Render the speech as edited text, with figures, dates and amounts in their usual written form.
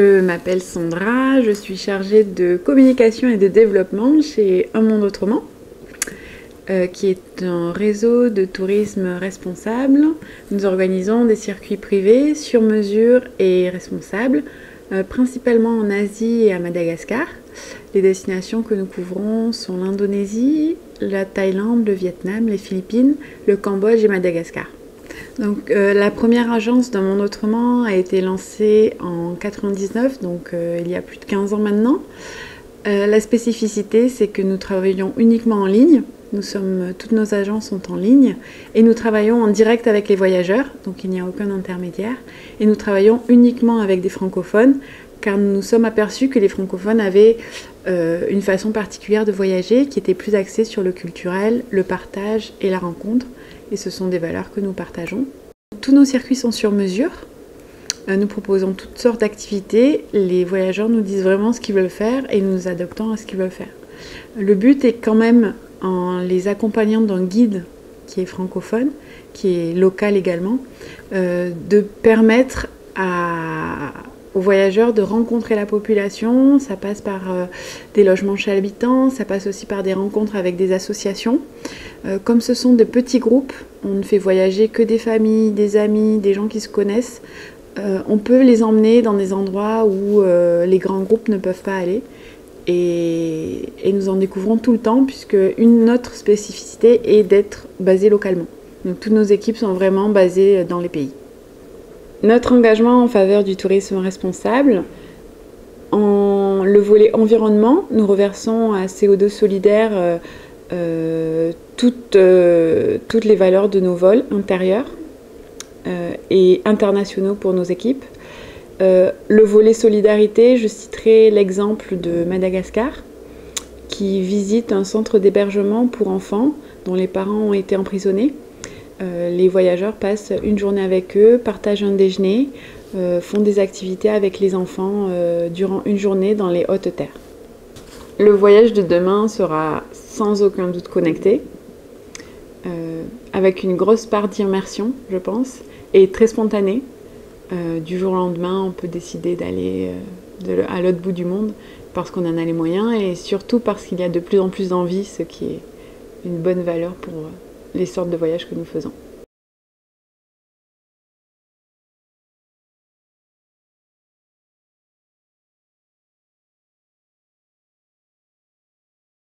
Je m'appelle Sandra, je suis chargée de communication et de développement chez Un Monde Autrement, qui est un réseau de tourisme responsable. Nous organisons des circuits privés sur mesure et responsables, principalement en Asie et à Madagascar. Les destinations que nous couvrons sont l'Indonésie, la Thaïlande, le Vietnam, les Philippines, le Cambodge et Madagascar. Donc, la première agence d'Un Monde Autrement a été lancée en 1999, donc il y a plus de 15 ans maintenant. La spécificité, c'est que nous travaillons uniquement en ligne. Toutes nos agences sont en ligne et nous travaillons en direct avec les voyageurs, donc il n'y a aucun intermédiaire. Et nous travaillons uniquement avec des francophones, car nous nous sommes aperçus que les francophones avaient une façon particulière de voyager qui était plus axée sur le culturel, le partage et la rencontre. Et ce sont des valeurs que nous partageons. Tous nos circuits sont sur mesure. Nous proposons toutes sortes d'activités. Les voyageurs nous disent vraiment ce qu'ils veulent faire et nous nous adaptons à ce qu'ils veulent faire. Le but est quand même, en les accompagnant d'un guide qui est francophone, qui est local également, de permettre aux voyageurs de rencontrer la population. Ça passe par des logements chez habitants, ça passe aussi par des rencontres avec des associations. Comme ce sont de petits groupes, on ne fait voyager que des familles, des amis, des gens qui se connaissent. On peut les emmener dans des endroits où les grands groupes ne peuvent pas aller. Et nous en découvrons tout le temps, puisque autre spécificité est d'être basé localement. Donc toutes nos équipes sont vraiment basées dans les pays. Notre engagement en faveur du tourisme responsable, en le volet environnement, nous reversons à CO2 solidaire toutes les valeurs de nos vols intérieurs et internationaux pour nos équipes. Le volet solidarité, je citerai l'exemple de Madagascar, qui visite un centre d'hébergement pour enfants dont les parents ont été emprisonnés. Les voyageurs passent une journée avec eux, partagent un déjeuner, font des activités avec les enfants durant une journée dans les hautes terres. Le voyage de demain sera sans aucun doute connecté, avec une grosse part d'immersion, je pense, et très spontanée. Du jour au lendemain, on peut décider d'aller à l'autre bout du monde parce qu'on en a les moyens et surtout parce qu'il y a de plus en plus d'envie, ce qui est une bonne valeur pour les sortes de voyages que nous faisons.